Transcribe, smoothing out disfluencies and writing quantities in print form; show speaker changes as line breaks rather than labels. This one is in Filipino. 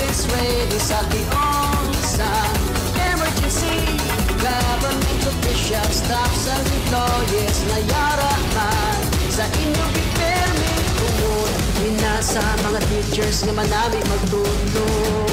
always ready sa tiong sa emergency. Government officials, staffs and employees na yaraman sa inyong permit. Minasa mga teachers nga manami magtulong.